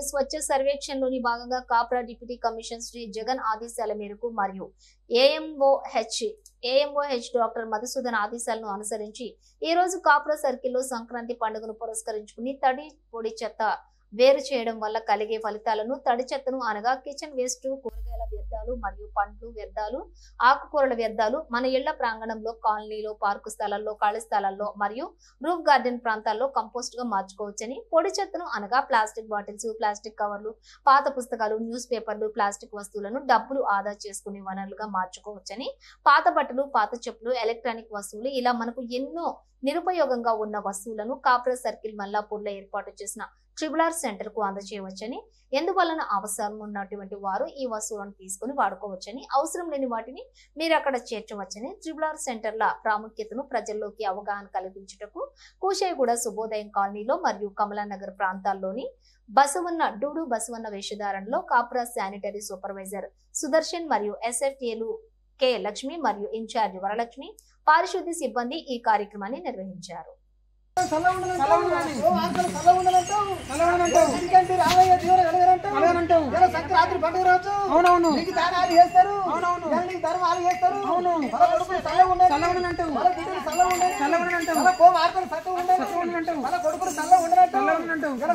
స్వచ్ఛ సర్వేక్షణలోని భాగంగా Kapra deputy commissioner Shri Jagan ఆదేశాల మేరకు మరియు ఏఎంఓహెచ్ డాక్టర్ మధుసూదన్ ఆదేశాలను అనుసరించి ఈ రోజు కాప్రా సర్కిల్లో సంక్రాంతి పండుగను పురస్కరించుకుని తడి పొడి చెత్త వేరు చేయడం వల్ల కలిగే ఫలితాలను తడి చెత్తను అనగా కిచెన్ వేస్ట్, కూరగాయల వ్యర్థాలు మరియు పండ్లు వ్యర్థాలు, ఆకుకూరల వ్యర్థాలు మన ఇళ్ల ప్రాంగణంలో, కాలనీలో, పార్కు స్థలాల్లో, ఖాళీ స్థలాల్లో మరియు రూఫ్ గార్డెన్ ప్రాంతాల్లో కంపోస్ట్ గా మార్చుకోవచ్చని, పొడి చెత్తను అనగా ప్లాస్టిక్ బాటిల్స్, ప్లాస్టిక్ కవర్లు, పాత పుస్తకాలు, న్యూస్ పేపర్లు, ప్లాస్టిక్ వస్తువులను డబ్బులు ఆదా చేసుకునే వనరులుగా మార్చుకోవచ్చని, పాత బట్టలు, పాత చెప్పులు, ఎలక్ట్రానిక్ వస్తువులు ఇలా మనకు ఎన్నో నిరుపయోగంగా ఉన్న వస్తువులను కాప్రా సర్కిల్ మల్లాపూర్లో ఏర్పాటు చేసిన ట్రిబుల్ సెంటర్ కు అందజేయవచ్చని, ఎందువలన అవసరం ఉన్నటువంటి వారు ఈ వస్తువులను తీసుకుని వాడుకోవచ్చని, అవసరం లేని వాటిని మీరు అక్కడ చేర్చవచ్చని, ట్రిబుల్ సెంటర్ల ప్రాముఖ్యతను ప్రజల్లోకి అవగాహన కల్పించుటకు కూషేగూడ శుభోదయం కాలనీలో మరియు కమలానగర్ ప్రాంతాల్లోని డూడు బసవన్న వేషధారణలో కాప్రా శానిటరీ సూపర్వైజర్ సుదర్శన్ మరియు ఎస్ఎఫ్ఏలు కె లక్ష్మి మరియు ఇన్ఛార్జ్ వరలక్ష్మి, పారిశుద్ధ్య సిబ్బంది ఈ కార్యక్రమాన్ని నిర్వహించారు. సంక్రాంతి పండుగ రోజు నీకు దానాలు చేస్తారు, ధర్మాలు చేస్తారు, కొడుకులు చల్ల ఉండనంటావు.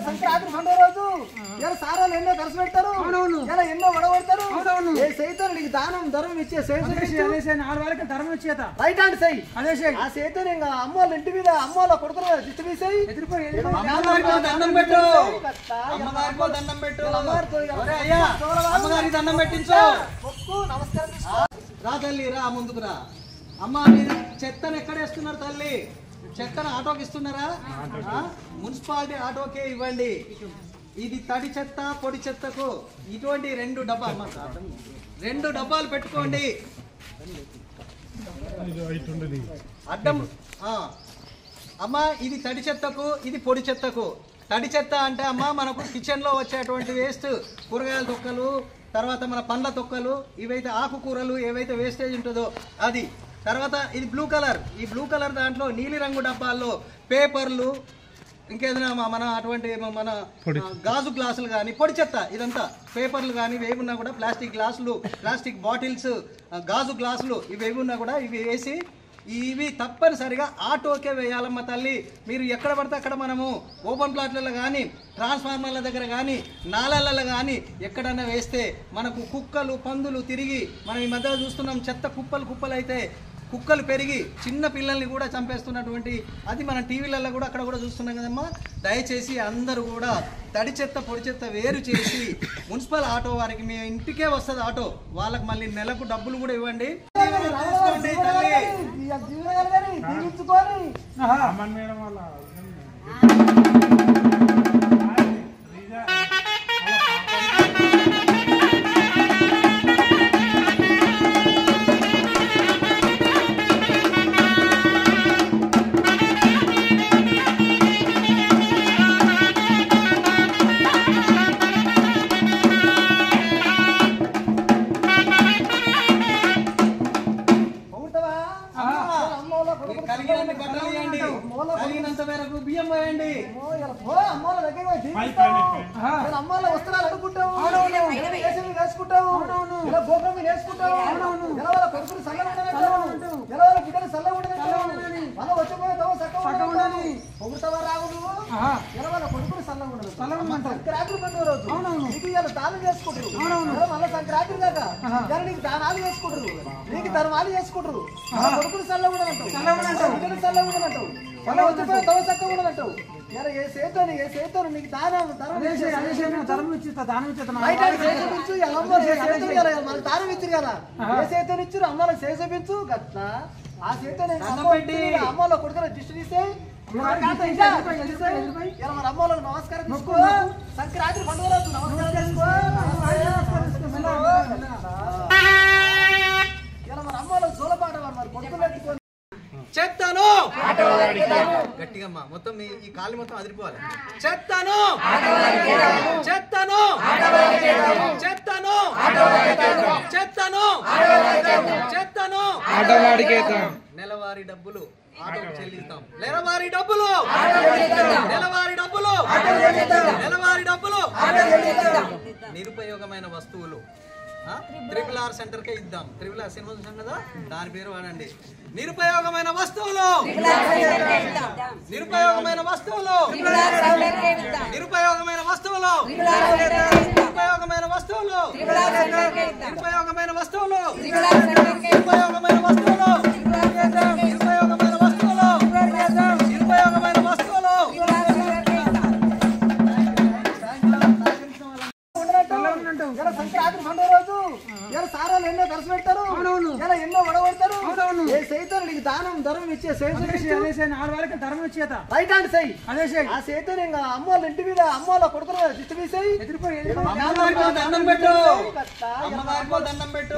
సంక్రాంతి పండుగ రోజు సారాలు ఎన్నో ఖర్చు పెడతారు, ఎన్నో గొడవడతారు. ఏ సైతం నీకు దానం ధర్మం ఇచ్చే ఆడవాళ్ళకి ధర్మం ఇచ్చేత రైట్ హ్యాండ్ సై అదే ఆ సైతం ఇంకా అమ్మోళ్ళ ఇంటి మీద అమ్మోళ్ళ కొడుకులు దిష్టి తీసేయి దండం పెట్టు, దండం పెట్టు, దండం పెట్టించు. రా తల్లి, రా ముందుకు రా. అమ్మ మీరు చెత్తను ఎక్కడ వేస్తున్నారు తల్లి? చెత్తను ఆటోకి ఇస్తున్నారా? మున్సిపాలిటీ ఆటోకే ఇవ్వండి. ఇది తడి చెత్త పొడి చెత్తకు ఇటువంటి రెండు డబ్బాలు పెట్టుకోండి. అడ్డం అమ్మ ఇది తడి చెత్తకు, ఇది పొడి చెత్తకు. తడి చెత్త అంటే అమ్మ మనకు కిచెన్ లో వచ్చేటువంటి వేస్ట్, కూరగాయల తొక్కలు, తర్వాత మన పండ్ల తొక్కలు, ఇవైతే ఆకుకూరలు ఏవైతే వేస్టేజ్ ఉంటుందో అది. తర్వాత ఇది బ్లూ కలర్, ఈ బ్లూ కలర్ దాంట్లో నీలి రంగు డబ్బాల్లో పేపర్లు, ఇంకేదైనా మన అటువంటి మన గాజు గ్లాసులు కానీ పొడి చెత్త, ఇదంతా పేపర్లు కానీ ఇవి ఉన్నా కూడా, ప్లాస్టిక్ గ్లాసులు, ప్లాస్టిక్ బాటిల్స్, గాజు గ్లాసులు ఇవి ఉన్నా కూడా ఇవి వేసి ఇవి తప్పనిసరిగా ఆటోకే వేయాలమ్మ తల్లి. మీరు ఎక్కడ పడితే అక్కడ మనము ఓపెన్ ప్లాట్లలో కానీ, ట్రాన్స్ఫార్మర్ల దగ్గర కానీ, నాలలలో కానీ ఎక్కడన్నా వేస్తే మనకు కుక్కలు పందులు తిరిగి, మనం ఈ మధ్య చూస్తున్నాం చెత్త కుప్పలు అయితే కుక్కలు పెరిగి చిన్న పిల్లల్ని కూడా చంపేస్తున్నటువంటి అది మన టీవీలలో కూడా అక్కడ కూడా చూస్తున్నాం కదమ్మా. దయచేసి అందరూ కూడా తడి చెత్త పొడి చెత్త వేరు చేసి మున్సిపల్ ఆటో వారికి మీ ఇంటికే వస్తుంది ఆటో, వాళ్ళకి మళ్ళీ నెలకు డబ్బులు కూడా ఇవ్వండి. కలిగినంత మేరకు బియ్యం పోయండి. అమ్మాల వస్త్రాలు అడుగుకుంటావు, వేసుకుంటావు, గోపం వేసుకుంటావు, కొడుకులు చల్లగా బిడ్డలు చల్లగా ఉండని మన వచ్చిపోయే పొగుతావా రావులు, వాళ్ళ కొడుకులు చల్లగా ఉండదు. సంక్రాంతి పండుగ రోజు నీకు ఇలా దానం చేసుకుంటారు, మళ్ళీ సంక్రాంతి దాకా నీకు దానాలు చేసుకుంటారు, నీకు ధర్మాలు చేసుకుంటారు. కొడుకులు చల్లగా ఉండనంటావు, బిడ్డలు చల్లగా ఉండనంటావు, మన వచ్చిపోయే తవ చక్కగా ఉండనంటావు. ఏ సేతోని నీకు దానం దానం ఇచ్చారు కదా, ఏ సేతోని ఇచ్చారు అమ్మాలకు చేసేపించు గట్లా. ఆ సేతోని అమ్మలో కొడుకుల దిష్టి తీసే మన అమ్మలకు నమస్కారం తీసుకో. సంక్రాంతి పండుగ రోజు నమస్కారం చేసుకో. ఇలా మన అమ్మలకు జోలపాట మరి కొడుకులు పెట్టుకోండి. చెత్తను గట్టిగా మొత్తం ఈ కాలు మొత్తం అదిరిపోవాలి. చెత్తను చెత్తను చెత్తను చెత్తను చెత్తను నెలవారీ నెలవారీ డబ్బులు ఆటోకు చెల్లిస్తాం. నెలవారీ డబ్బులు నిరుపయోగమైన వస్తువులు RRR సెంటర్కే ఇద్దాం. RRR సినిమా చూసాం కదా, దాని పేరు వాడండి. నిరుపయోగమైన వస్తువులు నిరుపయోగమైన వస్తువులు నిరుపయోగమైన వస్తువులు నిరుపయోగమైన వస్తువులు నిరుపయోగమైన వస్తువులు నిరుపయోగమైన వస్తువులు నిరుపయోగమైన వస్తువులు నిరుపయోగమైన వస్తువులు సంక్రాంతి పండుగ రోజు ఇలా సారాలు ఎన్నో ఖర్చు పెడతారు, ఇలా ఎన్నో వడగొడతారు. ఏ సైతం నీకు దానం ధర్మం ఇచ్చే ఆడవాళ్ళకి ధర్మం ఇచ్చేత రైట్ హ్యాండ్ సై అదే ఆ సైతం ఇంకా అమ్మోళ్ళ ఇంటి మీద అమ్మోళ్ళ కొడుకులు దిష్టి తీసేయి ఎదిరిపోయి దండం పెట్టు, అమ్మగారికో దండం పెట్టు,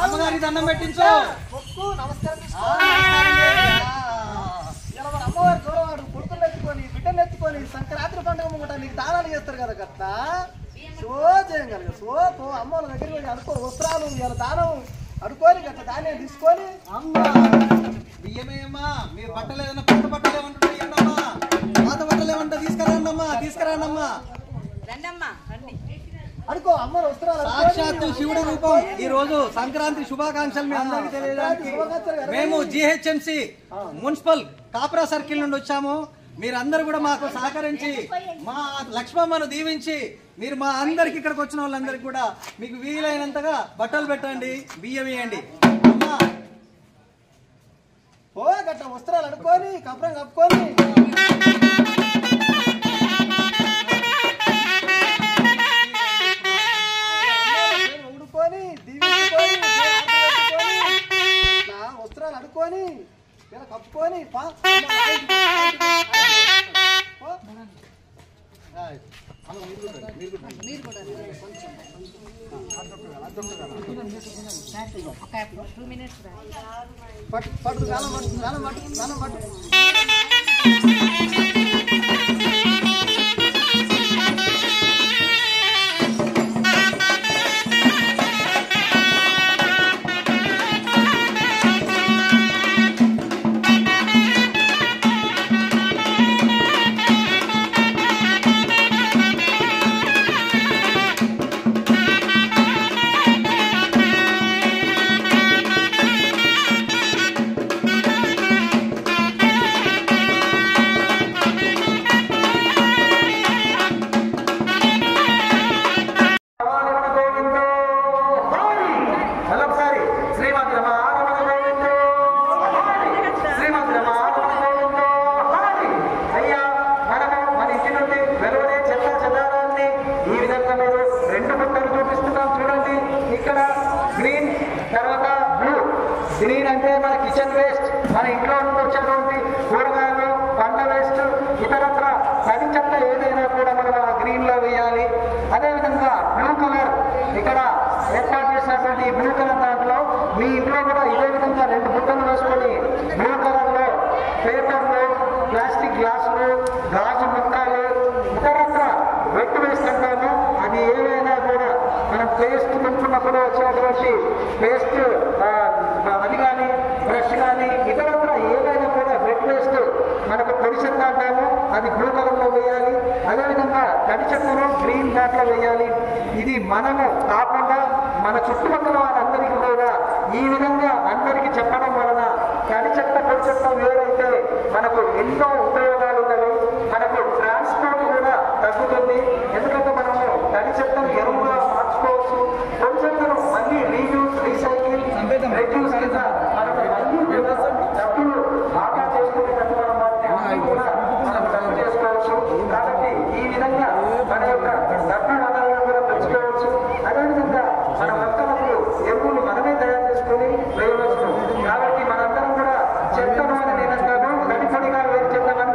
అమ్మగారికి దండం పెట్టించు, మొక్కు నమస్కారం. ఇలా మన అమ్మవారి చూడవాడు కొడుకులు ఎత్తుకొని బిడ్డలు ఎత్తుకొని సంక్రాంతి పండుగ ముంగట నీకు దానాలు చేస్తారు కదా కట్ట. సో చేయగలిగ సో అమ్మల దగ్గరికి వెళ్ళి అనుకో వస్త్రాలు ఇలా దానం అడుకొని గట్ట ధాన్యం తీసుకొని అమ్మ బియ్యమేమ్మా మీరు బట్టలు ఏదైనా కొత్త బట్టలు ఏమంటుంటే ఏంటమ్మా, పాత బట్టలు ఏమంటే తీసుకురాండమ్మా తీసుకురాండమ్మా అనుకో అమ్మల వస్త్రాలు సాక్షాత్తు శివుడి రూపం. ఈ రోజు సంక్రాంతి శుభాకాంక్షలు మీ అందరికీ తెలియజేయడానికి మేము GHMC మున్సిపల్ కాప్రా సర్కిల్ నుండి వచ్చాము. మీరందరూ కూడా మాకు సహకరించి మా లక్ష్మమ్మను దీవించి మీరు మా అందరికి ఇక్కడికి వచ్చిన వాళ్ళందరికీ కూడా మీకు వీలైనంతగా బట్టలు పెట్టండి, బియ్యం ఇవ్వండి. ఓ గట్ట వస్త్రాలు అడుకొని కప్రం కప్పుకొని ఉడుకొని దీవించుకొని వస్త్రాలు అడుకొని ఇలా కప్పుకొని పట్టు గాలం పట్టు గాలం పట్టు గాలం పట్టు గ్రీన్ అంటే మన కిచెన్ వేస్ట్, మన ఇంట్లో నుంచి వచ్చేటువంటి కూరగాయలు, పండ్ల వేస్ట్, ఇతరత్ర తడి చెత్త ఏదైనా కూడా మనం ఆ గ్రీన్ లో వేయాలి. అదేవిధంగా బ్లూ కలర్ ఇక్కడ ఏర్పాటు చేసినటువంటి బ్లూ కలర్ దాంట్లో మీ ఇంట్లో కూడా ఇదే విధంగా 2 బుట్టలు వేసుకొని బ్లూ కలర్ లో పేపర్లు, ప్లాస్టిక్ గ్లాసులు, గాజు ముక్కలు, ఇతరత్ర వెట్ వేస్ట్ అంటాము. అది ఏవైనా కూడా మనం పేస్ట్ తింటున్నప్పుడు వచ్చేటువంటి పేస్ట్ అది కానీ బ్రష్ కానీ ఇతరత్ర ఏదైనా కూడా వెట్ వేస్ట్ మనకు పొడి చెత్త అంటాము, అది బ్లూ కలర్ లో వేయాలి. అదేవిధంగా తడి చెత్తను గ్రీన్ దాంట్లో వేయాలి. ఇది మనము కాకుండా మన చుట్టుపక్కల వాళ్ళందరికీ కూడా ఈ విధంగా అందరికీ చెప్పడం వలన తడి చెత్త పొడి చెత్త వేరైతే మనకు ఎన్నో ఉపయోగాలు ఉన్నవి. మనకు ట్రాన్స్పోర్ట్ కూడా తగ్గుతుంది. ఎందుకంటే మనము తడి చెత్తను ఎరువుగా మార్చుకోవచ్చు. పొడి చెత్తను మళ్ళీ రీయూజ్, రీసైకిల్, రెడ్యూస్ కింద మనకు మళ్ళీ డబ్బులు ఆదా చేసుకునేటట్టు మనం వాటిని కూడా మనం డబ్బు చేసుకోవచ్చు. కాబట్టి ఈ విధంగా మన యొక్క డబ్బు ఆదాయం కూడా పెంచుకోవచ్చు. అదేవిధంగా మన మొక్కలకు ఎరువులు మనమే తయారు చేసుకుని వేయవచ్చు. కాబట్టి మనందరం కూడా చెత్తను అని నేను అంటాను, తడి పొడిగా వేరు చెత్తమని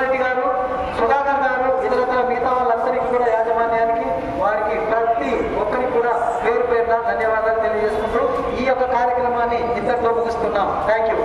సుబ్బారెడ్డి గారు, సుధాకర్ గారు, ఇతరత్ర మిగతా వాళ్ళందరికీ కూడా యాజమాన్యానికి వారికి ప్రతి ఒక్కరికి కూడా పేరు పేరున ధన్యవాదాలు తెలియజేసుకుంటూ ఈ యొక్క కార్యక్రమాన్ని ఇంతటితో ముగిస్తున్నాం. Thank you.